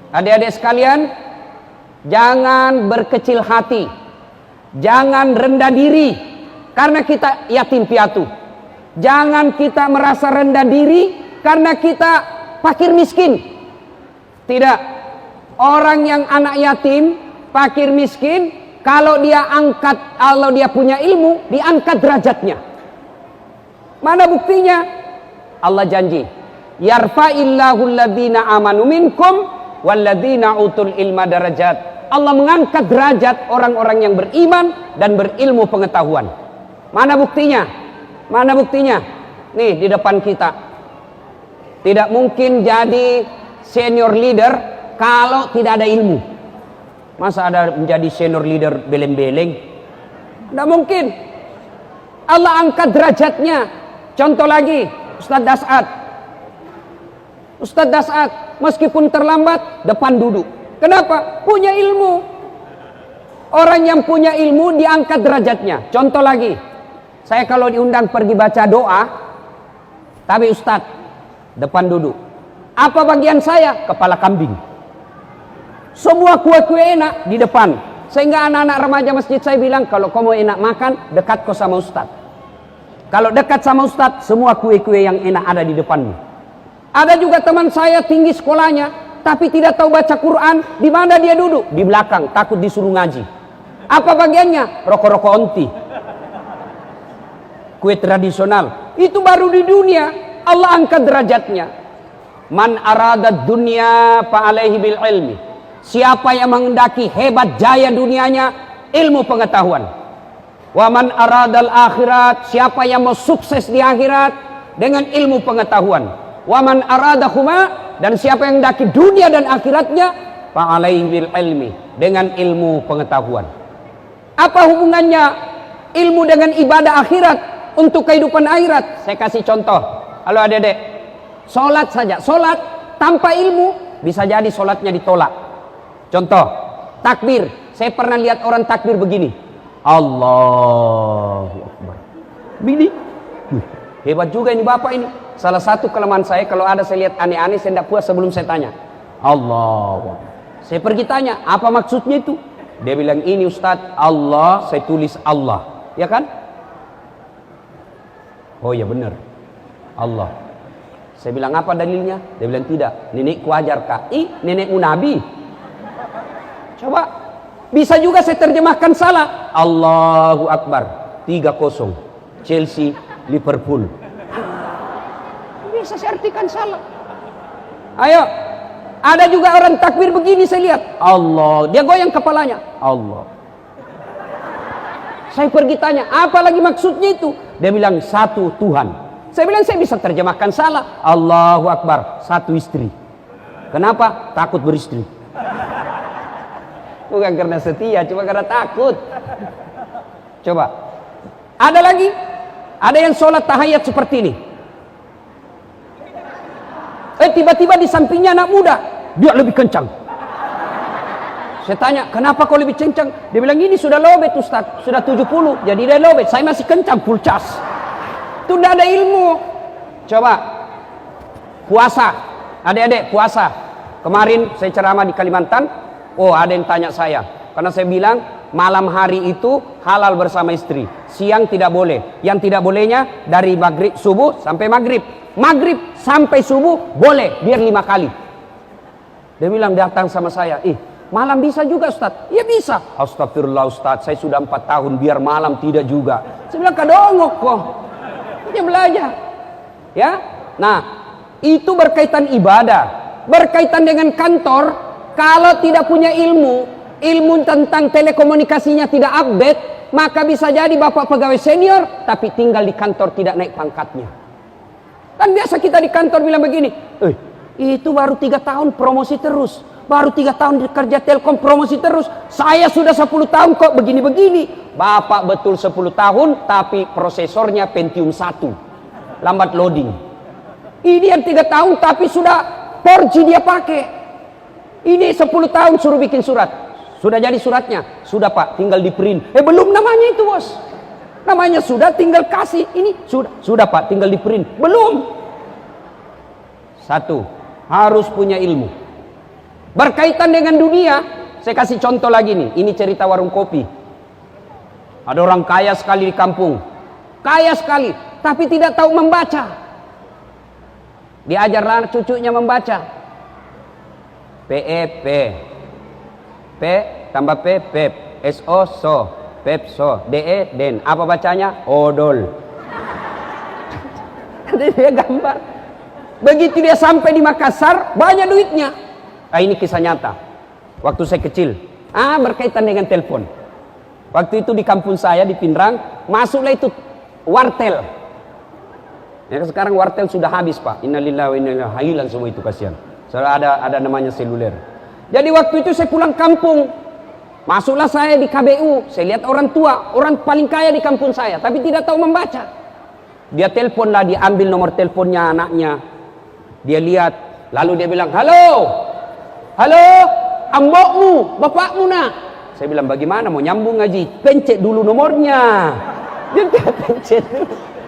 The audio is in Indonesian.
Adik-adik sekalian, jangan berkecil hati, jangan rendah diri karena kita yatim piatu. Jangan kita merasa rendah diri karena kita fakir miskin. Tidak. Orang yang anak yatim, fakir miskin, kalau dia punya ilmu, diangkat derajatnya. Mana buktinya? Allah janji, yarfa'illahu alladhina amanu minkum walladzina utul ilma darajat. Allah mengangkat derajat orang-orang yang beriman dan berilmu pengetahuan. Mana buktinya? Mana buktinya? Nih di depan kita. Tidak mungkin jadi senior leader kalau tidak ada ilmu. Masa ada menjadi senior leader beleng-beleng? Tidak mungkin. Allah angkat derajatnya. Contoh lagi, Ustadz Das'ad. Ustadz Das'ad meskipun terlambat, depan duduk. Kenapa? Punya ilmu. Orang yang punya ilmu diangkat derajatnya. Contoh lagi, saya kalau diundang pergi baca doa, tapi Ustadz depan duduk. Apa bagian saya? Kepala kambing. Semua kue-kue enak di depan. Sehingga anak-anak remaja masjid saya bilang, kalau kau mau enak makan, dekat kau sama Ustadz. Kalau dekat sama Ustadz, semua kue-kue yang enak ada di depanmu. Ada juga teman saya tinggi sekolahnya, tapi tidak tahu baca Quran. Di mana dia duduk? Di belakang, takut disuruh ngaji. Apa bagiannya? Rokok-rokok onti. Kue tradisional. Itu baru di dunia. Allah angkat derajatnya. Man arada dunya fa'alaihi bil ilmi. Siapa yang menghendaki hebat jaya dunianya, ilmu pengetahuan. Wa man aradal akhirat, siapa yang mau sukses di akhirat dengan ilmu pengetahuan. Wa man aradahuma, dan siapa yang mendaki dunia dan akhiratnya, fa'alaihi bil ilmi, dengan ilmu pengetahuan. Apa hubungannya ilmu dengan ibadah akhirat untuk kehidupan akhirat? Saya kasih contoh. Halo adik-adik, sholat saja, sholat tanpa ilmu bisa jadi sholatnya ditolak. Contoh, takbir. Saya pernah lihat orang takbir begini. Allahu Akbar. Begini. Hebat juga ini bapak ini. Salah satu kelemahan saya, kalau ada saya lihat aneh-aneh, saya tidak puas sebelum saya tanya. Allahu Akbar. Saya pergi tanya, apa maksudnya itu? Dia bilang, ini Ustadz, Allah, saya tulis Allah. Ya kan? Oh ya benar. Allah. Saya bilang, apa dalilnya? Dia bilang, tidak. Nenekku ajar kak. Nenekmu Nabi. Coba. Bisa juga saya terjemahkan salah. Allahu Akbar. 3-0. Chelsea, Liverpool. Bisa saya artikan salah. Ayo. Ada juga orang takbir begini saya lihat. Allah. Dia goyang kepalanya. Allah. Saya pergi tanya, apa lagi maksudnya itu? Dia bilang, satu Tuhan. Saya bilang, saya bisa terjemahkan salah. Allahu Akbar. 1 istri. Kenapa? Takut beristri. Bukan karena setia, cuma karena takut. Coba. Ada lagi. Ada yang sholat tahiyat seperti ini. Tiba-tiba di sampingnya anak muda. Dia lebih kencang. Saya tanya, kenapa kau lebih kencang? Dia bilang, ini sudah lowbat Ustaz. Sudah 70. Jadi dia lowbat. Saya masih kencang, full charge. Itu tidak ada ilmu. Coba. Puasa. Adik-adik, puasa. Kemarin saya ceramah di Kalimantan. Oh, ada yang tanya saya. Karena saya bilang, malam hari itu halal bersama istri. Siang tidak boleh. Yang tidak bolehnya dari maghrib, subuh sampai maghrib. Maghrib sampai subuh boleh, biar 5 kali. Dia bilang, datang sama saya. Malam bisa juga Ustaz? Ya bisa. Astagfirullah Ustaz, saya sudah 4 tahun, biar malam tidak juga. Saya bilang, kadongok kok. Dia belajar. Ya. Nah, itu berkaitan ibadah. Berkaitan dengan kantor. Kalau tidak punya ilmu tentang telekomunikasinya tidak update, maka bisa jadi bapak pegawai senior, tapi tinggal di kantor tidak naik pangkatnya. Kan biasa kita di kantor bilang begini, itu baru 3 tahun promosi terus, baru 3 tahun kerja telkom promosi terus, saya sudah 10 tahun kok begini-begini. Bapak betul 10 tahun, tapi prosesornya Pentium 1, lambat loading. Ini yang 3 tahun, tapi sudah 4G dia pakai. Ini 10 tahun suruh bikin surat. Sudah jadi suratnya? Sudah Pak, tinggal di print. Belum namanya itu bos. Namanya sudah, tinggal kasih. Ini sudah Pak, tinggal di print. Belum. 1, harus punya ilmu. Berkaitan dengan dunia, saya kasih contoh lagi nih. Ini cerita warung kopi. Ada orang kaya sekali di kampung. Kaya sekali, tapi tidak tahu membaca. Diajarlah cucunya membaca. P P tambah P pep, SO so, pep so, DE den. Apa bacanya? Odol. Dia gambar. Begitu dia sampai di Makassar, banyak duitnya. Ini kisah nyata. Waktu saya kecil, berkaitan dengan telepon. Waktu itu di kampung saya di Pindrang, masuklah itu wartel. Ya, sekarang wartel sudah habis, Pak. Innalillahi wa inna ilaihi raji'un. Hilang semua itu, kasihan. Soalnya ada namanya seluler. Jadi waktu itu saya pulang kampung. Masuklah saya di KBU. Saya lihat orang tua, orang paling kaya di kampung saya, tapi tidak tahu membaca. Dia teleponlah, dia ambil nomor teleponnya anaknya. Dia lihat, lalu dia bilang, halo, ambokmu, bapakmu nak. Saya bilang, bagaimana mau nyambung ngaji? Pencet dulu nomornya. Dia pencet dulu.